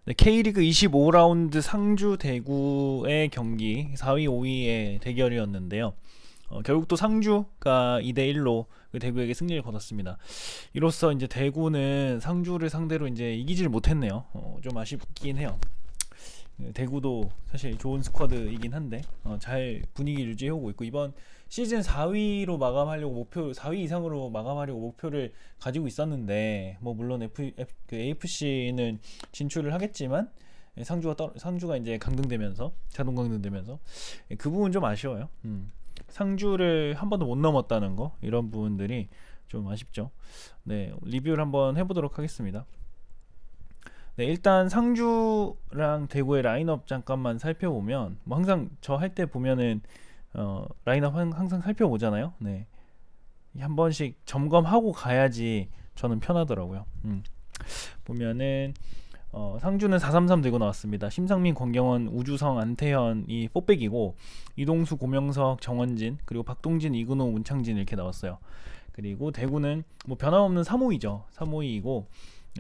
네, K리그 25라운드 상주 대구의 경기 4위 5위의 대결이었는데요. 결국 또 상주가 2대1로 그 대구에게 승리를 거뒀습니다. 이로써 이제 대구는 상주를 상대로 이제 이기지를 못했네요. 좀 아쉽긴 해요. 대구도 사실 좋은 스쿼드이긴 한데 잘 분위기 유지해오고 있고, 이번 시즌 4위로 마감하려고 목표, 4위 이상으로 마감하려고 목표를 가지고 있었는데, 뭐 물론 그 AFC는 진출을 하겠지만 상주가 이제 강등되면서, 자동 강등되면서 그 부분 좀 아쉬워요. 상주를 한 번도 못 넘었다는 거, 이런 부분들이 좀 아쉽죠. 네, 리뷰를 한번 해보도록 하겠습니다. 네, 일단 상주랑 대구의 라인업 잠깐만 살펴보면, 뭐 항상 저 할 때 보면은 라인업 항상 살펴보잖아요. 네, 한 번씩 점검하고 가야지 저는 편하더라고요. 보면은 상주는 4-3-3 들고 나왔습니다. 심상민, 권경원, 우주성, 안태현이 4백이고, 이동수, 고명석, 정원진, 그리고 박동진, 이근호, 문창진 이렇게 나왔어요. 그리고 대구는 뭐 변함없는 3-5-2죠. 3-5-2이고,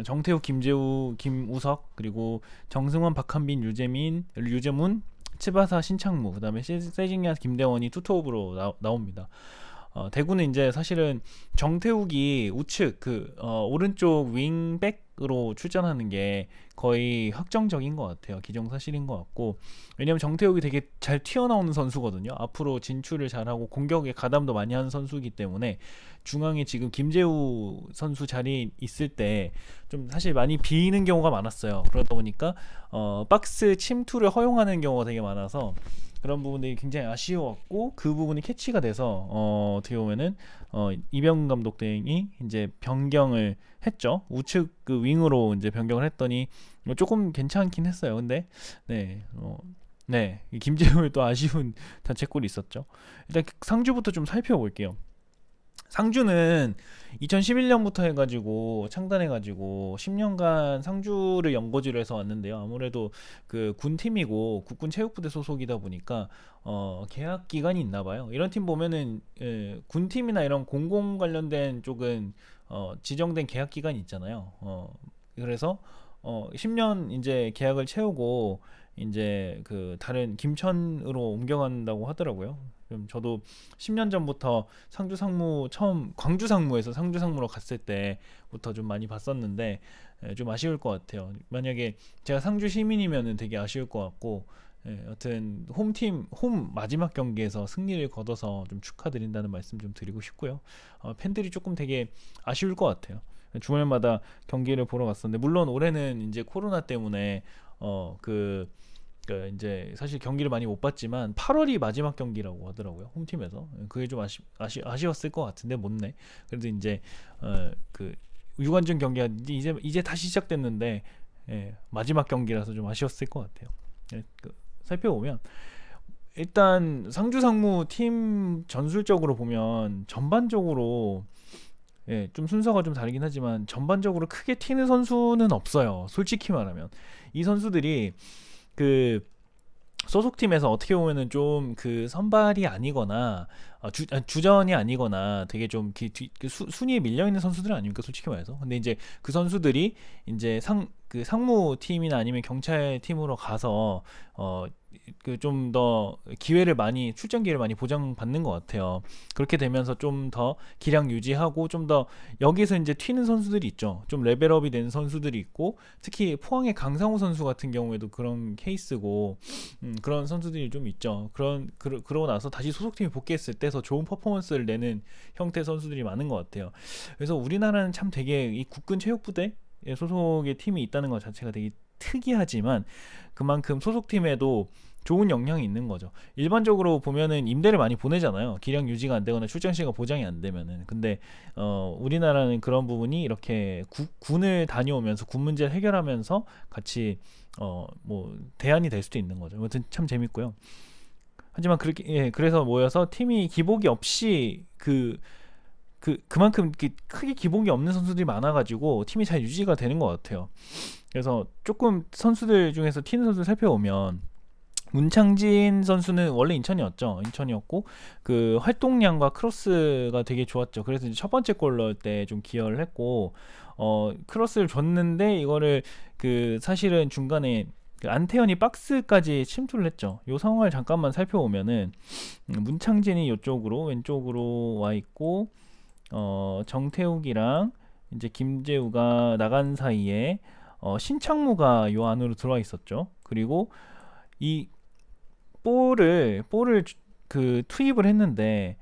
정태욱, 김재우, 김우석, 그리고 정승원, 박한빈, 유재문, 치바사, 신창무, 그다음에 세징야, 김대원이 투톱으로 나옵니다. 대구는 이제 사실은 정태욱이 우측 오른쪽 윙백으로 출전하는 게 거의 확정적인 것 같아요. 기정사실인 것 같고, 왜냐면 정태욱이 되게 잘 튀어나오는 선수거든요. 앞으로 진출을 잘하고 공격에 가담도 많이 하는 선수이기 때문에, 중앙에 지금 김재우 선수 자리에 있을 때 좀 사실 많이 비이는 경우가 많았어요. 그러다 보니까 박스 침투를 허용하는 경우가 되게 많아서 그런 부분들이 굉장히 아쉬웠고, 그 부분이 캐치가 돼서 어떻게 보면은 이병근 감독 등이 이제 변경을 했죠. 우측 그 윙으로 이제 변경을 했더니 조금 괜찮긴 했어요. 근데 네, 김재우의 또 아쉬운 자책골이 있었죠. 일단 상주부터 좀 살펴볼게요. 상주는 2011년부터 해가지고 창단해가지고 10년간 상주를 연고지로 해서 왔는데요. 아무래도 그 군팀이고 국군체육부대 소속이다 보니까 계약 기간이 있나 봐요. 이런 팀 보면은 군팀이나 이런 공공 관련된 쪽은 지정된 계약 기간이 있잖아요. 그래서 10년 이제 계약을 채우고 이제 그 다른 김천으로 옮겨간다고 하더라고요. 그럼 저도 10년 전부터 상주 상무 처음 광주 상무에서 상주 상무로 갔을 때부터 좀 많이 봤었는데, 좀 아쉬울 것 같아요. 만약에 제가 상주 시민이면은 되게 아쉬울 것 같고, 여튼 홈 마지막 경기에서 승리를 거둬서 좀 축하드린다는 말씀 좀 드리고 싶고요. 팬들이 조금 되게 아쉬울 것 같아요. 주말마다 경기를 보러 갔었는데, 물론 올해는 이제 코로나 때문에 이제 사실 경기를 많이 못 봤지만 8월이 마지막 경기라고 하더라고요, 홈팀에서. 그게 좀 아쉬웠을 것 같은데 못 내. 그래도 이제 그 유관중 경기가 이제 다시 시작됐는데, 마지막 경기라서 좀 아쉬웠을 것 같아요. 살펴보면 일단 상주 상무 팀 전술적으로 보면 전반적으로, 좀 순서가 좀 다르긴 하지만 전반적으로 크게 튀는 선수는 없어요. 솔직히 말하면 이 선수들이 그 소속팀에서 어떻게 보면은 좀 그 선발이 아니거나 주전이 아니거나 되게 좀 순위에 밀려 있는 선수들은 아닙니까, 솔직히 말해서. 근데 이제 그 선수들이 이제 상무 팀이나 아니면 경찰 팀으로 가서 그 좀 더 출전 기회를 많이 보장받는 것 같아요. 그렇게 되면서 좀 더 기량 유지하고, 좀 더 여기서 이제 튀는 선수들이 있죠. 좀 레벨업이 된 선수들이 있고, 특히 포항의 강상우 선수 같은 경우에도 그런 케이스고, 그런 선수들이 좀 있죠. 그러고 나서 다시 소속팀에 복귀했을 때 더 좋은 퍼포먼스를 내는 형태 선수들이 많은 것 같아요. 그래서 우리나라는 참 되게 이 국군 체육부대 소속의 팀이 있다는 것 자체가 되게 특이하지만, 그만큼 소속팀에도 좋은 영향이 있는 거죠. 일반적으로 보면은 임대를 많이 보내잖아요. 기량 유지가 안 되거나 출장 시간 보장이 안 되면은. 근데 우리나라는 그런 부분이 이렇게 군을 다녀오면서 군 문제를 해결하면서 같이 뭐 대안이 될 수도 있는 거죠. 아무튼 참 재밌고요. 하지만 그래서 모여서 팀이 기복이 없이 그만큼 크게 기복이 없는 선수들이 많아가지고 팀이 잘 유지가 되는 것 같아요. 그래서 조금 선수들 중에서 튀는 선수를 살펴보면, 문창진 선수는 원래 인천이었고 그 활동량과 크로스가 되게 좋았죠. 그래서 이제 첫 번째 골 넣을 때 좀 기여를 했고 크로스를 줬는데 이거를 그 사실은 중간에 그 안태현이 박스까지 침투를 했죠. 요 상황을 잠깐만 살펴보면은 문창진이 이쪽으로 왼쪽으로 와 있고 정태욱이랑 이제 김재우가 나간 사이에 신창무가 요 안으로 들어와 있었죠. 그리고 이 볼을 그 투입을 했는데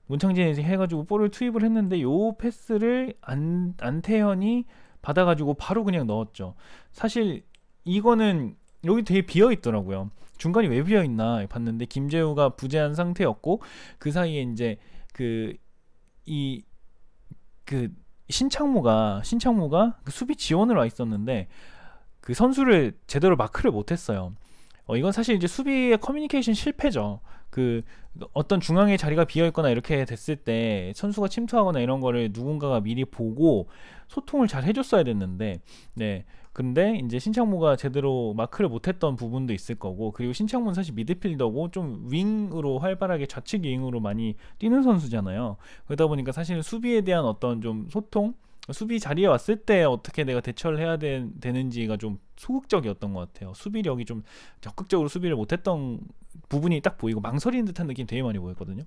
문창진이 해가지고 볼을 투입을 했는데 요 패스를 안태현이 받아가지고 바로 그냥 넣었죠. 사실 이거는 여기 되게 비어 있더라고요. 중간이 왜 비어 있나 봤는데 김재우가 부재한 상태였고 그 사이에 이제 그 이 그 신창무가 그 수비 지원을 와 있었는데 그 선수를 제대로 마크를 못했어요. 이건 사실 이제 수비의 커뮤니케이션 실패죠. 그 어떤 중앙에 자리가 비어 있거나 이렇게 됐을 때 선수가 침투하거나 이런 거를 누군가가 미리 보고 소통을 잘 해줬어야 됐는데, 네. 근데 이제 신창무가 제대로 마크를 못했던 부분도 있을 거고, 그리고 신창무는 사실 미드필더고 좀 윙으로 활발하게 좌측 윙으로 많이 뛰는 선수잖아요. 그러다 보니까 사실 수비에 대한 어떤 좀 소통, 수비 자리에 왔을 때 어떻게 내가 대처를 해야 되는지가 좀 소극적이었던 것 같아요. 수비력이 좀 적극적으로 수비를 못했던 부분이 딱 보이고 망설이는 듯한 느낌 되게 많이 보였거든요.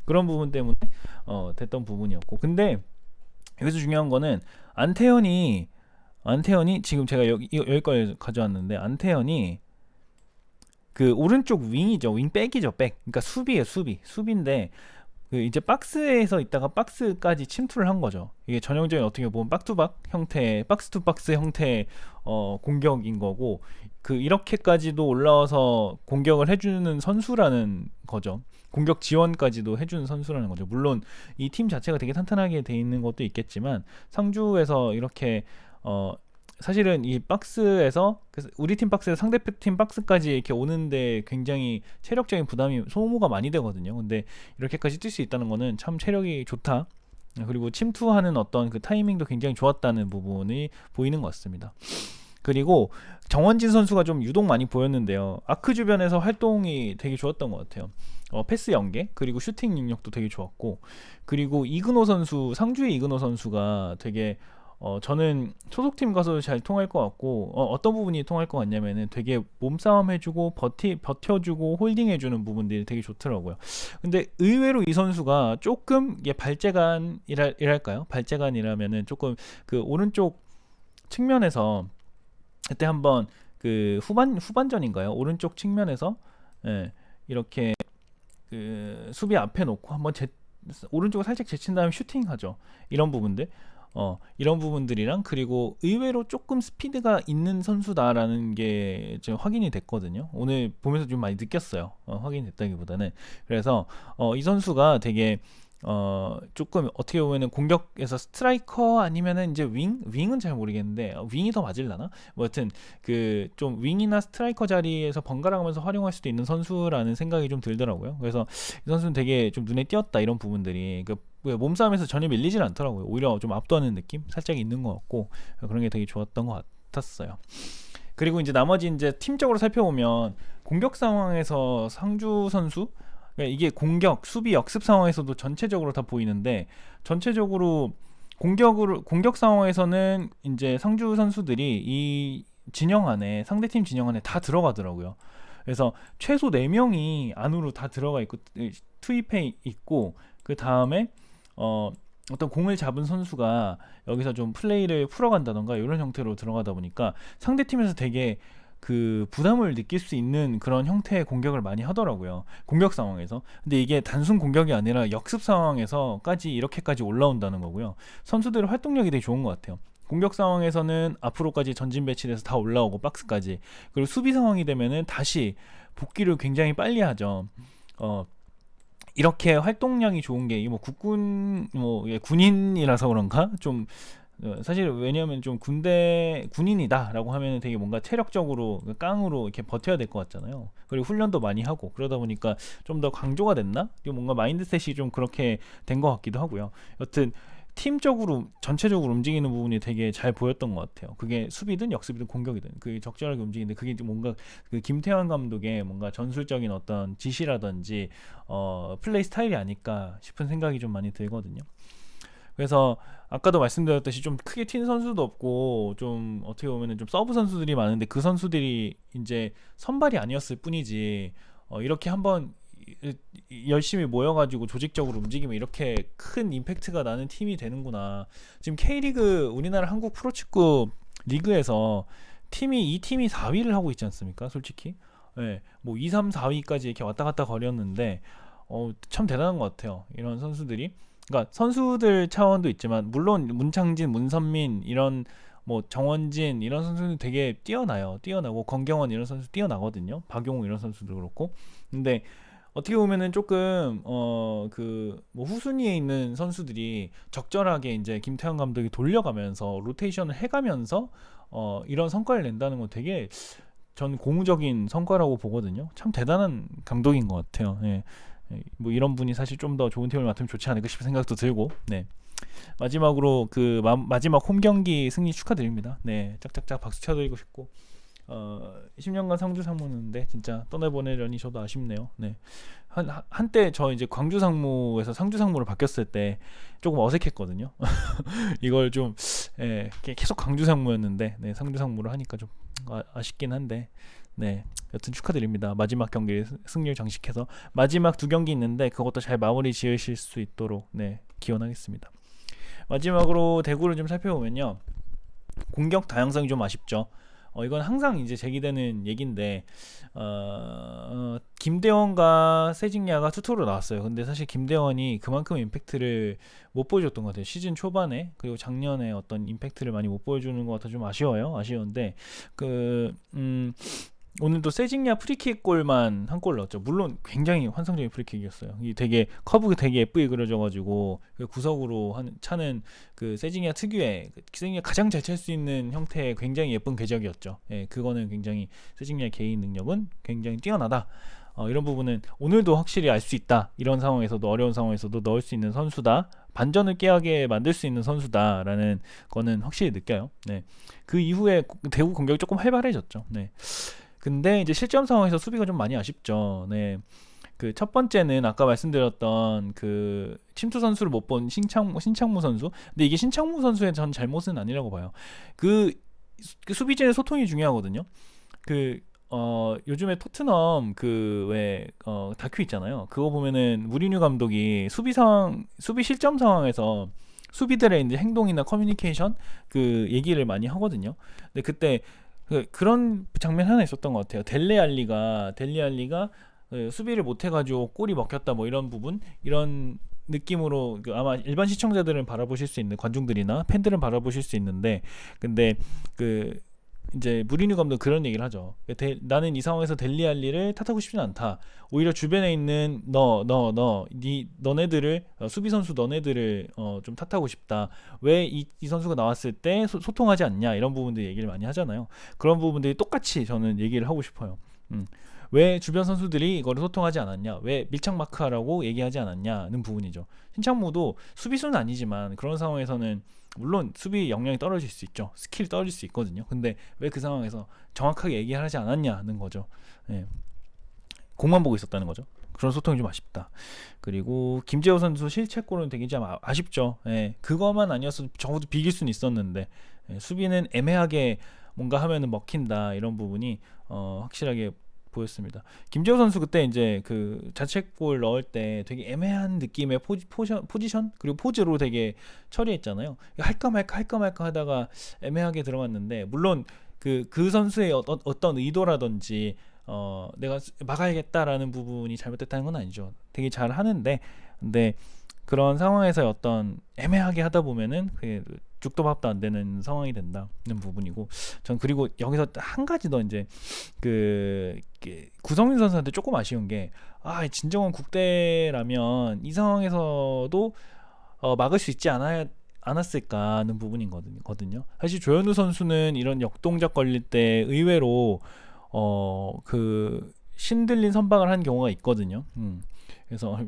그런 부분 때문에 됐던 부분이었고, 근데 여기서 중요한 거는 안태현이 지금 제가 여기까지 가져왔는데 안태현이 그 오른쪽 윙이죠. 윙백이죠. 백. 그러니까 수비인데 그 이제 박스에서 있다가 박스까지 침투를 한 거죠. 이게 전형적인 어떻게 보면 박투박 형태, 박스 투 박스 형태의 공격인 거고, 그 이렇게까지도 올라와서 공격을 해주는 선수라는 거죠. 공격 지원까지도 해주는 선수라는 거죠. 물론 이 팀 자체가 되게 탄탄하게 돼 있는 것도 있겠지만 상주에서 이렇게 사실은 이 박스에서 우리 팀 박스에서 상대팀 박스까지 이렇게 오는데 굉장히 체력적인 부담이 소모가 많이 되거든요. 근데 이렇게까지 뛸 수 있다는 거는 참 체력이 좋다. 그리고 침투하는 어떤 그 타이밍도 굉장히 좋았다는 부분이 보이는 것 같습니다. 그리고 정원진 선수가 좀 유독 많이 보였는데요. 아크 주변에서 활동이 되게 좋았던 것 같아요. 패스 연계 그리고 슈팅 능력도 되게 좋았고, 그리고 상주의 이근호 선수가 되게 저는 소속팀 가서 잘 통할 것 같고, 어떤 부분이 통할 것 같냐면은 되게 몸싸움 해주고 버텨주고 홀딩해주는 부분들이 되게 좋더라고요. 근데 의외로 이 선수가 조금 발재간이랄까요? 발재간이라면은 조금 그 오른쪽 측면에서 그때 한번 그 후반전인가요? 오른쪽 측면에서 이렇게 그 수비 앞에 놓고 한번 오른쪽을 살짝 제친 다음에 슈팅하죠. 이런 부분들이랑, 그리고 의외로 조금 스피드가 있는 선수다라는 게 지금 확인이 됐거든요. 오늘 보면서 좀 많이 느꼈어요. 확인이 됐다기보다는. 그래서 이 선수가 되게 조금 어떻게 보면은 공격에서 스트라이커 아니면은 이제 윙은 잘 모르겠는데 윙이 더 맞을라나? 뭐 여튼 그 좀 윙이나 스트라이커 자리에서 번갈아가면서 활용할 수도 있는 선수라는 생각이 좀 들더라고요. 그래서 이 선수는 되게 좀 눈에 띄었다, 이런 부분들이. 몸싸움에서 전혀 밀리질 않더라고요. 오히려 좀 압도하는 느낌 살짝 있는 것 같고, 그런 게 되게 좋았던 것 같았어요. 그리고 이제 나머지 이제 팀적으로 살펴보면 공격 상황에서 상주 선수, 그러니까 이게 공격, 수비, 역습 상황에서도 전체적으로 다 보이는데, 전체적으로 공격 상황에서는 이제 상주 선수들이 이 상대팀 진영 안에 다 들어가더라고요. 그래서 최소 4명이 안으로 다 들어가 있고 투입해 있고, 그 다음에 어떤 공을 잡은 선수가 여기서 좀 플레이를 풀어간다던가 이런 형태로 들어가다 보니까 상대팀에서 되게 그 부담을 느낄 수 있는 그런 형태의 공격을 많이 하더라고요. 공격 상황에서. 근데 이게 단순 공격이 아니라 역습 상황에서까지 이렇게까지 올라온다는 거고요. 선수들의 활동력이 되게 좋은 것 같아요. 공격 상황에서는 앞으로까지 전진 배치돼서 다 올라오고 박스까지, 그리고 수비 상황이 되면은 다시 복귀를 굉장히 빨리 하죠. 이렇게 활동량이 좋은 게 군인이라서 그런가 좀 사실 왜냐하면 좀 군인이다라고 하면 되게 뭔가 체력적으로 깡으로 이렇게 버텨야 될 것 같잖아요. 그리고 훈련도 많이 하고 그러다 보니까 좀 더 강조가 됐나? 뭔가 마인드셋이 좀 그렇게 된 것 같기도 하고요. 여튼 팀적으로 전체적으로 움직이는 부분이 되게 잘 보였던 것 같아요. 그게 수비든 역수비든 공격이든 그게 적절하게 움직이는데 그게 뭔가 그 김태환 감독의 뭔가 전술적인 어떤 지시라든지 플레이 스타일이 아닐까 싶은 생각이 좀 많이 들거든요. 그래서 아까도 말씀드렸듯이 좀 크게 튄 선수도 없고 좀 어떻게 보면은 좀 서브 선수들이 많은데 그 선수들이 이제 선발이 아니었을 뿐이지 이렇게 한번 열심히 모여가지고 조직적으로 움직이면 이렇게 큰 임팩트가 나는 팀이 되는구나. 지금 K리그 우리나라 한국 프로축구 리그에서 이 팀이 4위를 하고 있지 않습니까? 솔직히. 예. 뭐 2, 3, 4위까지 이렇게 왔다 갔다 거렸는데 참 대단한 것 같아요. 이런 선수들이. 그러니까 선수들 차원도 있지만 물론 문창진, 문선민 이런 뭐 정원진 이런 선수는 되게 뛰어나요. 뛰어나고 권경원 이런 선수 뛰어나거든요. 박용우 이런 선수도 그렇고. 근데 어떻게 보면은 조금 그 뭐 후순위에 있는 선수들이 적절하게 이제 김태형 감독이 돌려가면서 로테이션을 해가면서 이런 성과를 낸다는 건 되게 전 고무적인 성과라고 보거든요. 참 대단한 감독인 것 같아요. 예. 뭐 이런 분이 사실 좀 더 좋은 팀을 맡으면 좋지 않을까 싶은 생각도 들고. 네. 마지막으로 그 마지막 홈 경기 승리 축하드립니다. 네. 짝짝짝 박수 쳐드리고 싶고 10년간 상주 상무였는데 진짜 떠나보내려니 저도 아쉽네요. 네. 한때 저 이제 광주 상무에서 상주 상무로 바뀌었을 때 조금 어색했거든요. 이걸 좀 계속 광주 상무였는데 네, 상주 상무로 하니까 좀 아쉽긴 한데 네. 여튼 축하드립니다. 마지막 경기 승리를 장식해서 마지막 두 경기 있는데 그것도 잘 마무리 지으실 수 있도록 네, 기원하겠습니다. 마지막으로 대구를 좀 살펴보면요. 공격 다양성이 좀 아쉽죠. 이건 항상 이제 제기되는 얘기인데 김대원과 세징야가 투토로 나왔어요. 근데 사실 김대원이 그만큼 임팩트를 못 보여줬던 것 같아요. 시즌 초반에 그리고 작년에 어떤 임팩트를 많이 못 보여주는 것 같아 좀 아쉬운데 오늘도 세징야 프리킥 골만 한 골 넣었죠. 물론 굉장히 환상적인 프리킥이었어요. 이 되게 커브가 되게 예쁘게 그려져가지고 구석으로 차는 그 세징야 특유의 세징야 가장 잘 찰 수 있는 형태의 굉장히 예쁜 궤적이었죠. 예, 그거는 굉장히 세징야 개인 능력은 굉장히 뛰어나다. 이런 부분은 오늘도 확실히 알 수 있다. 이런 상황에서도 어려운 상황에서도 넣을 수 있는 선수다. 반전을 깨하게 만들 수 있는 선수다라는 거는 확실히 느껴요. 네. 그 이후에 대구 공격이 조금 활발해졌죠. 네. 근데 이제 실점 상황에서 수비가 좀 많이 아쉽죠. 네. 그 첫 번째는 아까 말씀드렸던 그 침투 선수를 못 본 신창무 선수. 근데 이게 신창무 선수의 전 잘못은 아니라고 봐요. 그 수비진의 소통이 중요하거든요. 요즘에 토트넘 다큐 있잖아요. 그거 보면은 무리뉴 감독이 수비 실점 상황에서 수비들의 이제 행동이나 커뮤니케이션 그 얘기를 많이 하거든요. 근데 그때 그런 장면 하나 있었던 것 같아요. 델레알리가 수비를 못해가지고 골이 먹혔다 뭐 이런 부분 이런 느낌으로 아마 일반 시청자들은 바라보실 수 있는 관중들이나 팬들은 바라보실 수 있는데 근데 이제 무리뉴 감독 그런 얘기를 하죠. 나는 이 상황에서 델리알리를 탓하고 싶지는 않다. 오히려 주변에 있는 너네들을 수비 선수 너네들을 좀 탓하고 싶다. 왜 이 선수가 나왔을 때 소통하지 않냐 이런 부분들 얘기를 많이 하잖아요. 그런 부분들이 똑같이 저는 얘기를 하고 싶어요. 왜 주변 선수들이 이거를 소통하지 않았냐? 왜 밀착 마크하라고 얘기하지 않았냐는 부분이죠. 신창무도 수비수는 아니지만 그런 상황에서는 물론 수비 역량이 떨어질 수 있죠. 스킬이 떨어질 수 있거든요. 근데 왜 그 상황에서 정확하게 얘기하지 않았냐는 거죠. 예. 공만 보고 있었다는 거죠. 그런 소통이 좀 아쉽다. 그리고 김재호 선수 실책골은 되게 좀 아쉽죠. 예. 그것만 아니었어도 적어도 비길 수는 있었는데 수비는 애매하게 뭔가 하면은 먹힌다 이런 부분이 확실하게 보였습니다. 김재호 선수 그때 이제 그 자책골 넣을 때 되게 애매한 느낌의 포지션 그리고 포즈로 되게 처리했잖아요. 할까 말까 하다가 애매하게 들어갔는데 물론 그 선수의 어떤 의도라든지 내가 막아야겠다라는 부분이 잘못됐다는 건 아니죠. 되게 잘 하는데 근데 그런 상황에서 어떤 애매하게 하다 보면은 죽도 밥도 안 되는 상황이 된다는 부분이고 전 그리고 여기서 한 가지 더 이제 구성민 선수한테 조금 아쉬운 게 진정한 국대라면 이 상황에서도 막을 수 있지 않았을까 하는 부분이거든요. 사실 조현우 선수는 이런 역동작 걸릴 때 의외로 신들린 선방을 한 경우가 있거든요. 그래서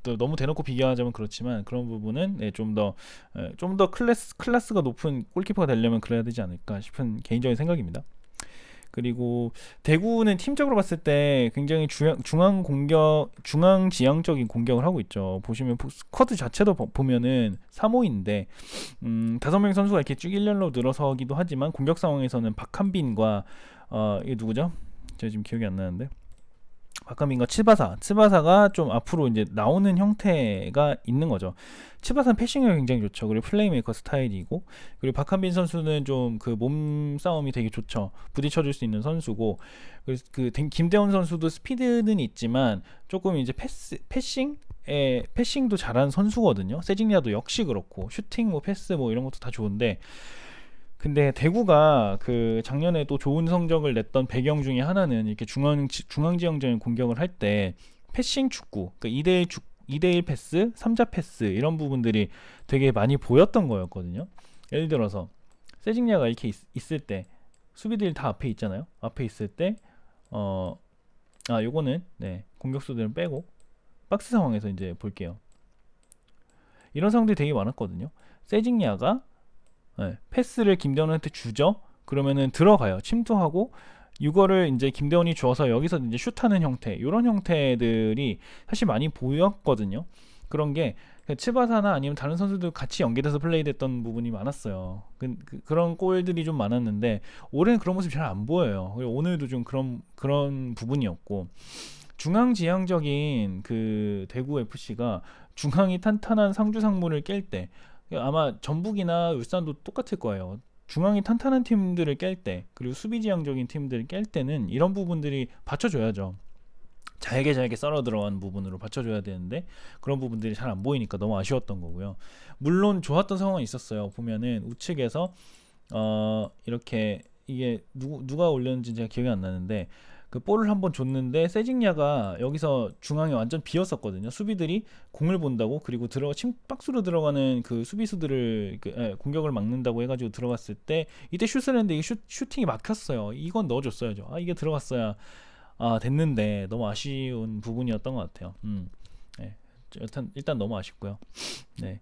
또 너무 대놓고 비교하자면 그렇지만 그런 부분은 네, 좀 더 클래스가 높은 골키퍼가 되려면 그래야 되지 않을까 싶은 개인적인 생각입니다. 그리고 대구는 팀적으로 봤을 때 굉장히 중앙 지향적인 공격을 하고 있죠. 보시면 스쿼드 자체도 보면은 3호인데 5명 선수가 이렇게 쭉 일렬로 늘어서기도 하지만 공격 상황에서는 박한빈과 이게 누구죠? 제가 지금 기억이 안 나는데 박한빈과 츠바사가 좀 앞으로 이제 나오는 형태가 있는 거죠. 츠바사는 패싱이 굉장히 좋죠. 그리고 플레이메이커 스타일이고, 그리고 박한빈 선수는 좀 그 몸싸움이 되게 좋죠. 부딪혀줄 수 있는 선수고, 그래서 그 김대원 선수도 스피드는 있지만 조금 이제 패싱도 잘하는 선수거든요. 세징야도 역시 그렇고, 슈팅, 뭐 패스, 뭐 이런 것도 다 좋은데, 근데 대구가 그 작년에 또 좋은 성적을 냈던 배경 중에 하나는 이렇게 중앙지형적인 공격을 할 때 패싱 축구, 그러니까 2대1 패스, 3자 패스 이런 부분들이 되게 많이 보였던 거였거든요. 예를 들어서 세징야가 이렇게 있을 때 수비들이 다 앞에 있잖아요. 앞에 있을 때 요거는 네, 공격수들은 빼고 박스 상황에서 이제 볼게요. 이런 상황들이 되게 많았거든요. 세징야가 패스를 김대원한테 주죠. 그러면은 들어가요. 침투하고 이거를 이제 김대원이 주어서 여기서 이제 슛하는 형태, 이런 형태들이 사실 많이 보였거든요. 그런 게 츠바사나 아니면 다른 선수들 같이 연계돼서 플레이됐던 부분이 많았어요. 그런 골들이 좀 많았는데 올해는 그런 모습이 잘 안 보여요. 그리고 오늘도 좀 그런 부분이었고, 중앙지향적인 그 대구 FC가 중앙이 탄탄한 상주상무를 깰 때, 아마 전북이나 울산도 똑같을 거예요. 중앙이 탄탄한 팀들을 깰 때, 그리고 수비지향적인 팀들을 깰 때는 이런 부분들이 받쳐줘야죠. 잘게 썰어 들어간 부분으로 받쳐줘야 되는데 그런 부분들이 잘 안 보이니까 너무 아쉬웠던 거고요. 물론 좋았던 상황이 있었어요. 보면은 우측에서 이렇게 이게 누가 올렸는지 제가 기억이 안 나는데 그 볼을 한번 줬는데 세징야가 여기서 중앙에 완전 비었었거든요. 수비들이 공을 본다고, 그리고 박스로 들어가는 그 수비수들을 공격을 막는다고 해가지고 들어갔을 때 이때 슛을 했는데 이게 슈팅이 막혔어요. 이건 넣어줬어야죠. 이게 들어갔어야 됐는데 너무 아쉬운 부분이었던 것 같아요. 네. 일단 너무 아쉽고요. 네.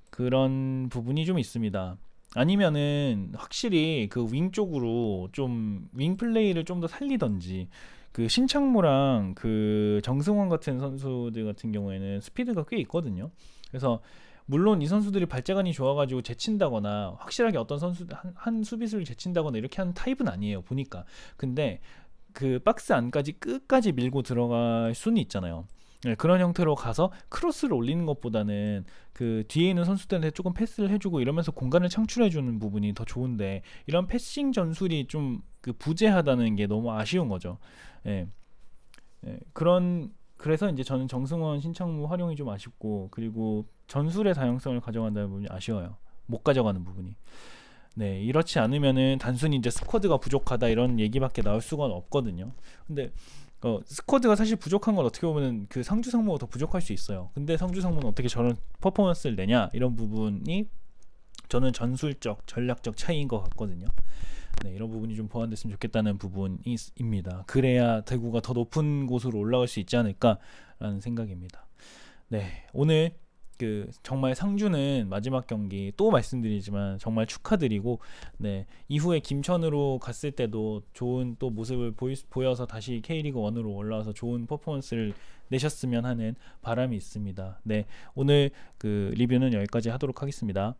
그런 부분이 좀 있습니다. 아니면은 확실히 그 윙 쪽으로 좀 윙 플레이를 좀 더 살리던지, 그 신창무랑 그 정승원 같은 선수들 같은 경우에는 스피드가 꽤 있거든요. 그래서 물론 이 선수들이 발재간이 좋아가지고 제친다거나 확실하게 어떤 선수 한 수비수를 제친다거나 이렇게 하는 타입은 아니에요, 보니까. 근데 그 박스 안까지 끝까지 밀고 들어갈 수는 있잖아요. 네, 그런 형태로 가서 크로스를 올리는 것보다는 그 뒤에 있는 선수들한테 조금 패스를 해주고 이러면서 공간을 창출해주는 부분이 더 좋은데, 이런 패싱 전술이 좀 그 부재하다는 게 너무 아쉬운 거죠. 예. 그래서 이제 저는 정승원, 신창무 활용이 좀 아쉽고, 그리고 전술의 다양성을 가져간다는 부분이 아쉬워요. 못 가져가는 부분이. 네, 이렇지 않으면은 단순히 이제 스쿼드가 부족하다 이런 얘기밖에 나올 수가 없거든요. 근데 스쿼드가 사실 부족한 건 어떻게 보면 그 상주 상무가 더 부족할 수 있어요. 근데 상주 상무는 어떻게 저런 퍼포먼스를 내냐, 이런 부분이 저는 전술적 전략적 차이인 것 같거든요. 네, 이런 부분이 좀 보완됐으면 좋겠다는 부분입니다. 그래야 대구가 더 높은 곳으로 올라갈 수 있지 않을까라는 생각입니다. 네, 오늘 그 정말 상주는 마지막 경기 또 말씀드리지만 정말 축하드리고, 네, 이후에 김천으로 갔을 때도 좋은 또 모습을 보여서 다시 K리그 1으로 올라와서 좋은 퍼포먼스를 내셨으면 하는 바람이 있습니다. 네, 오늘 그 리뷰는 여기까지 하도록 하겠습니다.